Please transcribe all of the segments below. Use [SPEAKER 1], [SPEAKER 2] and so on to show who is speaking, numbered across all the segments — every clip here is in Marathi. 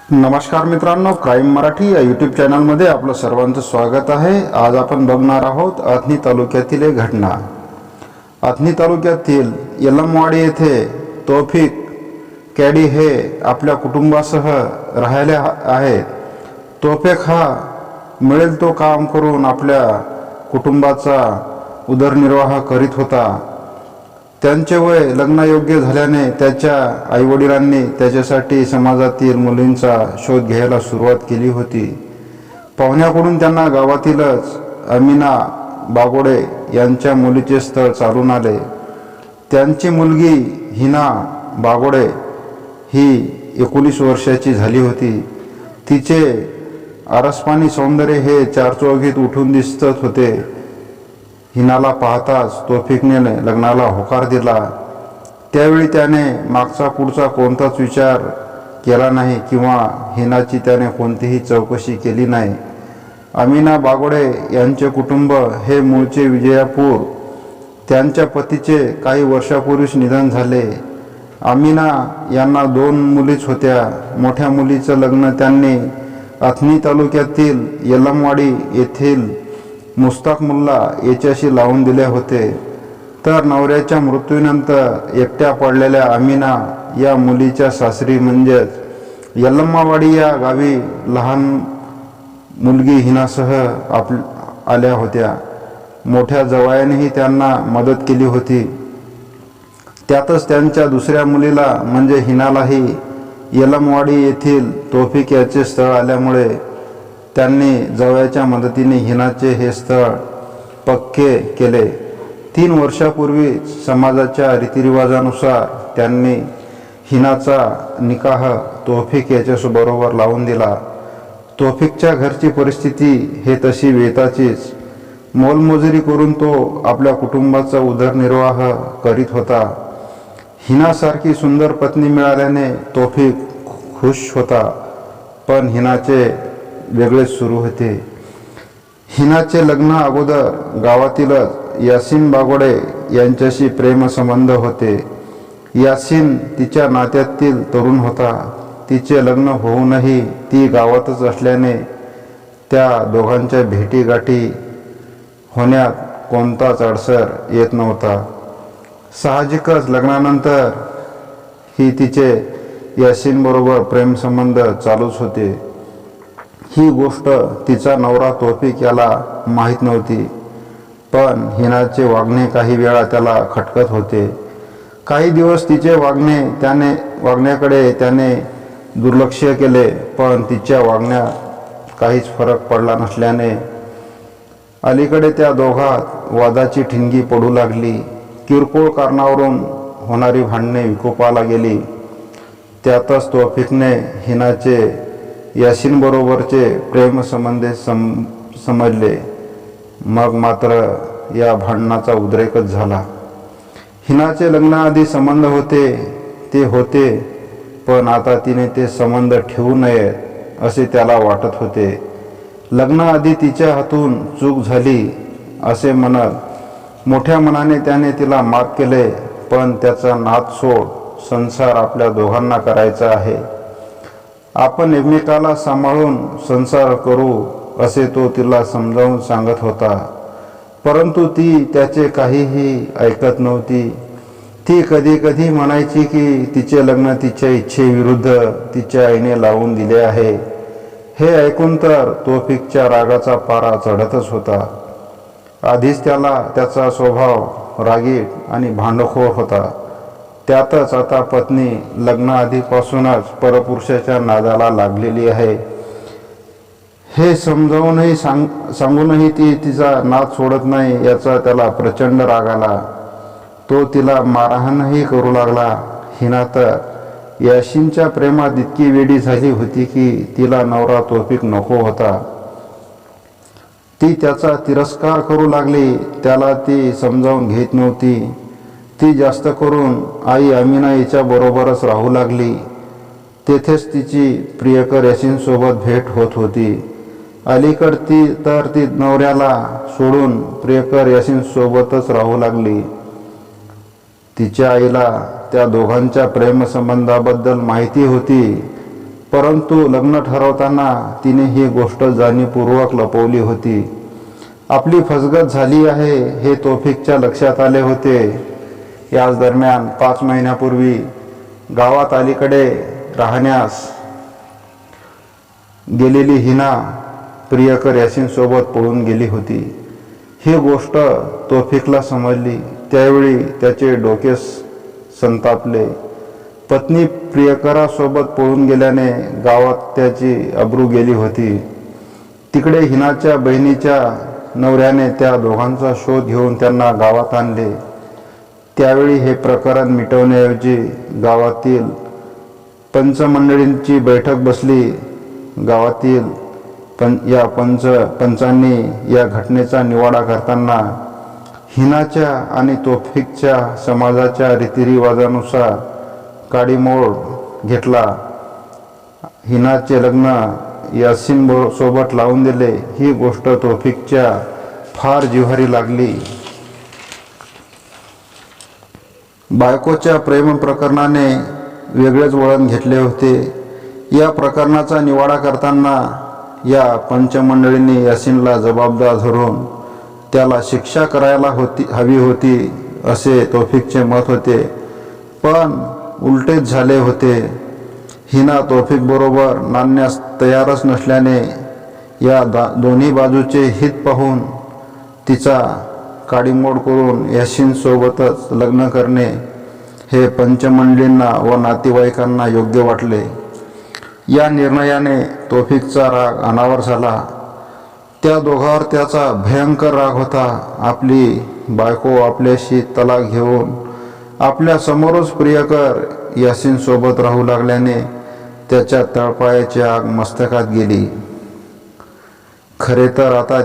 [SPEAKER 1] नमस्कार मित्रांनो, क्राईम मराठी या यूट्यूब चॅनलमध्ये आपलं सर्वांचं स्वागत आहे। आज आपण बघणार आहोत अथणी तालुक्यातील एक घटना। अथणी तालुक्यातील यलमवाडी येथे तौफिक कॅडी हे आपल्या कुटुंबासह राहायला आहेत। तौफिक हा मिळेल तो काम करून आपल्या कुटुंबाचा उदरनिर्वाह करीत होता। त्यांचे वय लग्नयोग्य झाल्याने त्याच्या आईवडिलांनी त्याच्यासाठी समाजातील मुलींचा शोध घ्यायला सुरुवात केली होती। पाहुण्याकडून त्यांना गावातीलच अमीना बागोडे यांच्या मुलीचे स्थळ चालून आले। त्यांची मुलगी हिना बागोडे ही 19 वर्षाची झाली होती। तिचे आरसपाणी सौंदर्य हे चारचौघीत उठून दिसत होते। हिनाला पाहताच तौफिकने लग्नाला होकार दिला। त्यावेळी त्याने मागचा पुढचा कोणताच विचार केला नाही किंवा हिनाची त्याने कोणतीही चौकशी केली नाही। अमीना बागोडे यांचे कुटुंब हे मूळचे विजयापूर। त्यांच्या पतीचे काही वर्षापूर्वीच निधन झाले। अमीना यांना 2 मुलीच होत्या। मोठ्या मुलीचं लग्न त्यांनी अथणी तालुक्यातील यलमवाडी येथील मुस्ताक मुल्ला याच्याशी लावून दिले होते। तर नवऱ्याच्या मृत्यूनंतर एकट्या पडलेल्या अमीना या मुलीच्या सासरी म्हणजेच यलमवाडी या गावी लहान मुलगी हिनासह आल्या होत्या। मोठ्या जावयानेही त्यांना मदत केली होती। त्यातच त्यांच्या दुसऱ्या मुलीला म्हणजे हिनालाही यलमवाडी येथील तौफिक याचे स्थळ आल्यामुळे त्यांनी जावयाच्या मदतीने हिनाचे हे स्थळ पक्के केले। 3 वर्षापूर्वी समाजाच्या रीतिरिवाजानुसार त्यांनी हिनाचा निकाह तौफिक याच्याबरोबर लावून दिला। तौफिकच्या घरची परिस्थिती हे तशी वेताचीच। मोलमजुरी करून तो आपल्या कुटुंबाचा उदरनिर्वाह करीत होता। हिनासारखी सुंदर पत्नी मिळाल्याने तौफिक खुश होता, पण हिनाचे वेगळेच सुरू होते। हिनाचे लग्न अगोदर गावातीलच यासीन बागोडे यांच्याशी प्रेमसंबंध होते। यासीन तिच्या नात्यातील तरुण होता। तिचे लग्न होऊनही ती गावातच असल्याने त्या दोघांच्या भेटीगाठी होण्यात कोणताच अडसर येत नव्हता। साहजिकच लग्नानंतर ही तिचे यासीनबरोबर प्रेमसंबंध चालूच होते। ही गोष्ट तिचा नवरा तौफिक याला माहीत नव्हती, पण हिनाचे वागणे काही वेळा त्याला खटकत होते। काही दिवस तिचे वागण्याकडे त्याने दुर्लक्ष केले, पण तिच्या वागण्यात काहीच फरक पडला नसल्याने अलीकडे त्या दोघात वादाची ठिणगी पडू लागली। किरकोळ कारणावरून होणारी भांडणे विकोपाला गेली। त्यातच तौफिकने हिनाचे यासीनबरोबरचे प्रेमसंबंध समजले। मग मात्र या भांडणाचा उद्रेकच झाला। हिनाचे लग्नाआधी संबंध होते ते होते, पण आता तिने ते संबंध ठेवू नयेत असे त्याला वाटत होते। लग्नाआधी तिच्या हातून चूक झाली असे म्हणत मोठ्या मनाने त्याने तिला माफ केले, पण त्याचा नाद सोड, संसार आपल्या दोघांना करायचा आहे। आपण एकमेकाला सांभाळून संसार करू असे तो तिला समजावून सांगत होता, परंतु ती त्याचे काहीही ऐकत नव्हती। ती कधी कधी म्हणायची की तिचे लग्न तिच्या इच्छेविरुद्ध तिच्या आईने लावून दिले आहे। हे ऐकून तर तौफिकच्या रागाचा पारा चढतच होता। आधीच त्याला त्याचा स्वभाव रागीट आणि भांडखोर होता। त्यातच आता पत्नी लग्नाआधीपासूनच परपुरुषाच्या नादाला लागलेली आहे। हे समजावूनही सांगूनही ती तिचा नाद सोडत नाही याचा त्याला प्रचंड राग आला। तो तिला मारहाणही करू लागला। हिना तर यासीनच्या प्रेमात इतकी वेडी झाली होती की तिला नवरा तौफिक नको होता। ती त्याचा तिरस्कार करू लागली। त्याला ती समजावून घेत नव्हती। ती जास्त करून आई अमीना हिच्या बरोबरच राहू लागली। तेथेच तिची प्रियकर यासीनसोबत भेट होत होती। अलीकड ती नवऱ्याला सोडून प्रियकर यासीनसोबतच राहू लागली। तिच्या आईला त्या दोघांच्या प्रेमसंबंधाबद्दल माहिती होती, परंतु लग्न ठरवताना तिने ही गोष्ट जाणीवपूर्वक लपवली होती. आपली फसगत झाली आहे हे तौफिकच्या लक्षात आले होते. याच दरम्यान 5 महिन्यापूर्वी गावात अलीकडे राहण्यास गेलेली हिना प्रियकर यासीन सोबत पळून गेली होती. ही गोष्ट तौफिकला समजली. त्यावेळी त्याचे डोके संतापले. पत्नी प्रियकरासोबत पळून गेल्याने गावात त्याची अब्रू गेली होती. तिकडे हिनाच्या बहिणीच्या नवऱ्याने त्या दोघांचा शोध घेऊन त्यांना गावात आणले. त्यावेळी हे प्रकरण मिटवण्याऐवजी गावातील पंचमंडळींची बैठक बसली. गावातील पंचांनी या घटनेचा निवाडा करताना हिनाच्या आणि तौफिकच्या समाजाच्या रीतिरिवाजानुसार काडीमोड घेतला. हिनाचे लग्न यासीन सोबत लावून दिले. ही गोष्ट तौफिकच्या फार जिव्हारी लागली. बायकोच्या प्रेम प्रकरणाने वेगळेच वळण घेतले होते. या प्रकरणाचा निवाडा करताना या पंचमंडळींनी यासीनला जबाबदार धरून त्याला शिक्षा करायला हवी होती असे तौफिकचे मत होते. पण उलटेच झाले होते. हिना तौफिक बरोबर नांदण्यास तयारच नसल्याने या दोन्ही बाजूचे हित पाहून तिचा काडीमोड करून यासीन सोबतच लग्न करणे हे पंचमंडळींना व नातेवाईकांना योग्य वाटले. या निर्णयाने तौफिकचा राग अनावर झाला. त्या दोघांवर त्याचा भयंकर राग होता. आपली बायको आपल्याशी तलाक घेऊन आपल्या समोरच प्रियकर यासीन सोबत राहू लागल्याने त्याच्या तळपायाची आग मस्तकात गेली. खरे तर आता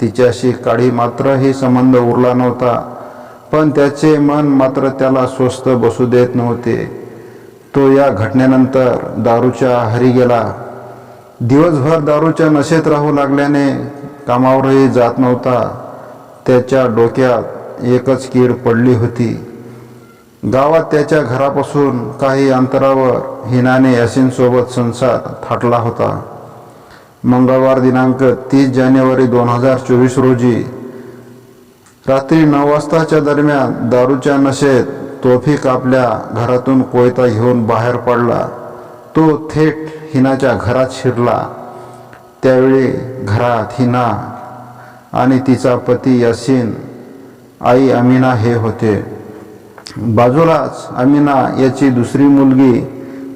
[SPEAKER 1] तिच्याशी काडी मात्रही संबंध उरला नव्हता. पण त्याचे मन मात्र त्याला स्वस्थ बसू देत नव्हते. तो या घटनेनंतर दारूच्या आहारी गेला. दिवसभर दारूच्या नशेत राहू लागल्याने कामावरही जात नव्हता. त्याच्या डोक्यात एकच कीड पडली होती. गावात त्याच्या घरापासून काही अंतरावर हिनाने यासीन सोबत संसार थाटला होता. मंगळवार दिनांक 30 जानेवारी 2024 रोजी रात्री 9 वाजताच्या दरम्यान दारूच्या नशेत तौफिक आपल्या घरातून कोयता घेऊन बाहेर पडला. तो थेट हिनाच्या घरात शिरला. त्यावेळी घरात हिना आणि तिचा पती यासीन, आई अमिना हे होते. बाजूलाच अमिना याची दुसरी मुलगी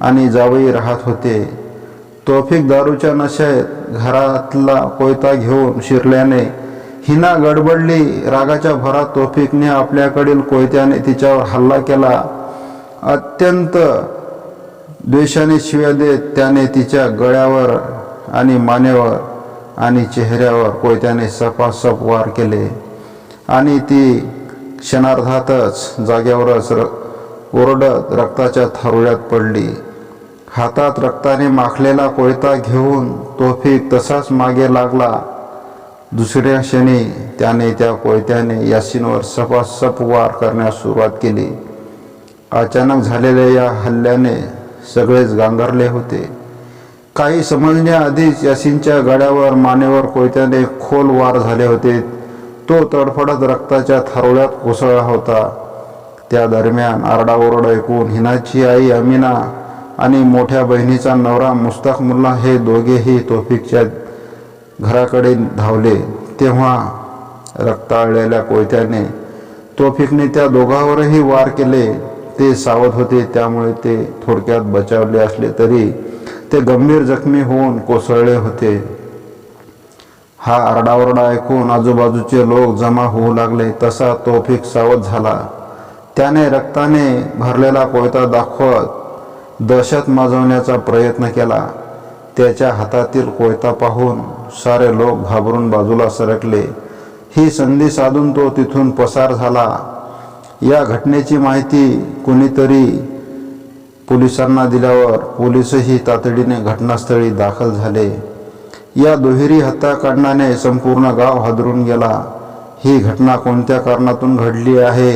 [SPEAKER 1] आणि जावई राहत होते. तौफिक दारूच्या नशेत घरातला कोयता घेऊन शिरल्याने हिना गडबडली. रागाच्या भरात तौफिकने आपल्याकडील कोयत्याने तिच्यावर हल्ला केला. अत्यंत द्वेषाने शिव्या देत त्याने तिच्या गळ्यावर आणि मानेवर आणि चेहऱ्यावर कोयत्याने सपासप वार केले आणि ती क्षणार्धातच जाग्यावरच ओरडत रक्ताच्या थारोळ्यात पडली. हातात रक्ताने माखलेला कोयता घेऊन तौफिक तसाच मागे लागला. दुसऱ्या क्षणी त्याने त्या कोयत्याने यासीनवर सपासप वार करण्यास सुरुवात केली. अचानक झालेल्या या हल्ल्याने सगळेच गांगरले होते. काही समजण्याआधीच यासीनच्या गळ्यावर मानेवर कोयत्याने खोल वार झाले होते. तो तडफडत रक्ताच्या थारोळ्यात कोसळला होता. त्या दरम्यान आरडाओरड ऐकून हिनाची आई अमिना आणि मोठ्या बहिणीचा नवरा मुस्ताक मुल्ला हे दोघेही तौफिकच्या घराकडे धावले. तेव्हा रक्ताळलेल्या कोयत्याने तौफिकने त्या दोघांवरही वार केले. ते सावध होते त्यामुळे ते थोडक्यात बचावले असले तरी ते गंभीर जखमी होऊन कोसळले होते. हा आरडाओरडा ऐकून आजूबाजूचे लोक जमा होऊ लागले. तसा तौफिक सावध झाला. त्याने रक्ताने भरलेला कोयता दाखवत दहशत माजवण्याचा प्रयत्न केला. त्याच्या हातातील कोयता पाहून सारे लोक घाबरून बाजूला सरकले. ही संधी साधून तो तिथून पसार झाला. या घटनेची माहिती कुणीतरी पोलिसांना दिल्यावर पोलीसही तातडीने घटनास्थळी दाखल झाले. या दुहेरी हत्याकांडाने संपूर्ण गाव हादरून गेला. ही घटना कोणत्या कारणातून घडली आहे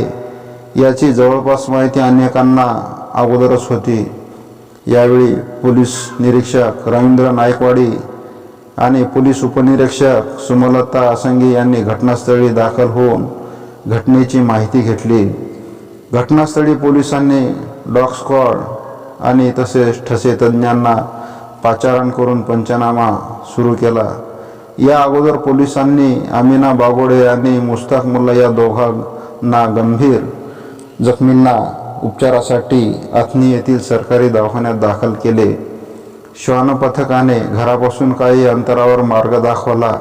[SPEAKER 1] याची जवळपास माहिती अनेकांना अगोदरच होती. यावेळी पोलीस निरीक्षक रवींद्र नायकवाडी आणि पोलीस उपनिरीक्षक सुमलता असंगे यांनी घटनास्थळी दाखल होऊन घटनेची माहिती घेतली. घटनास्थळी पोलिसांनी डॉग स्क्वॉड आणि तसेच ठसे तज्ज्ञांना पाचारण करून पंचनामा सुरू केला. या अगोदर पोलिसांनी अमिना बागोडे आणि मुस्ताक मुल्ला या दोघांना गंभीर जखमींना उपचारासाठी अथनी येथील सरकारी दवाखान्यात दाखल केले. श्वान पथकाने घरापासून काही अंतरावर मार्ग दाखवला.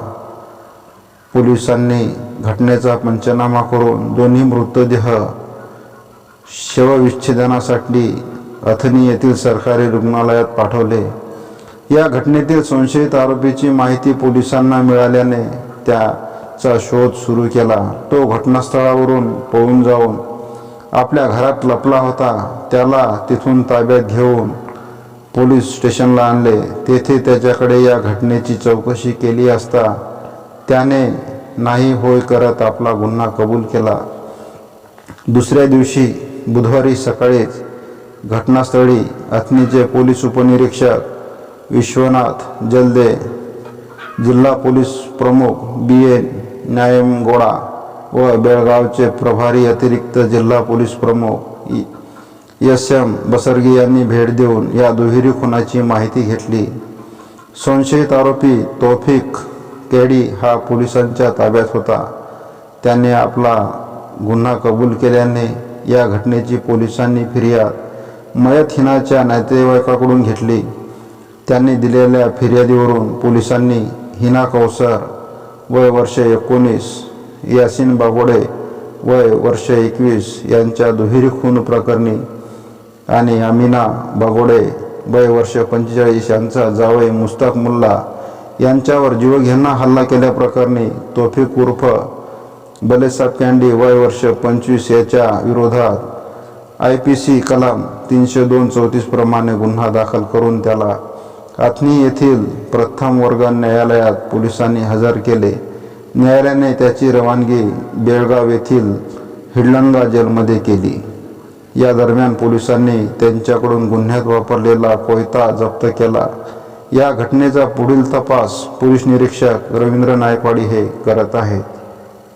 [SPEAKER 1] पोलिसांनी घटनेचा पंचनामा करून दोन्ही मृतदेह शवविच्छेदनासाठी अथनी येथील सरकारी रुग्णालयात पाठवले. या घटनेतील संशयित आरोपीची माहिती पोलिसांना मिळाल्याने त्याचा शोध सुरू केला. तो घटनास्थळावरून पळून जाऊन आपल्या घरात लपला होता. त्याला तिथून ताब्यात घेऊन पोलीस स्टेशनला आणले. तेथे त्याच्याकडे या घटनेची चौकशी केली असता त्याने नाही होय करत आपला गुन्हा कबूल केला. दुसऱ्या दिवशी बुधवारी सकाळीच घटनास्थळी अथनीचे पोलीस उपनिरीक्षक विश्वनाथ जलदे, जिल्हा पोलीस प्रमुख B.A. न्यायमगौडा व बेळगावचे प्रभारी अतिरिक्त जिल्हा पोलीस प्रमुख S.M. बसरगे यांनी भेट देऊन या दुहेरी खुनाची माहिती घेतली. संशयित आरोपी तौफिक केडी हा पोलिसांच्या ताब्यात होता. त्याने आपला गुन्हा कबूल केल्याने या घटनेची पोलिसांनी फिर्याद मयत हिनाच्या नातेवाईकाकडून घेतली. त्यांनी दिलेल्या फिर्यादीवरून पोलिसांनी हिना कौसर वय वर्ष 19, यासिन बागोडे वय वर्ष 21 यांच्या दुहेरी खून प्रकरणी आणि अमिना बागोडे वय वर्ष 45 यांचा जावई मुस्ताक मुल्ला यांच्यावर जीवघेणा हल्ला केल्याप्रकरणी तौफिक उर्फ बलेसाब कँडी वय वर्ष 25 याच्या विरोधात IPC कलम 302-34 प्रमाणे गुन्हा दाखल करून त्याला अथनी येथील प्रथम वर्ग न्यायालयात पोलिसांनी हजर केले. न्यायालयाने त्याची रवानगी बेळगाव येथील हिडलंगा जेलमध्ये केली. या दरम्यान पोलिसांनी त्यांच्याकडून गुन्ह्यात वापरलेला कोयता जप्त केला. या घटनेचा पुढील तपास पोलीस निरीक्षक रवींद्र नायकवाडी हे करत आहेत.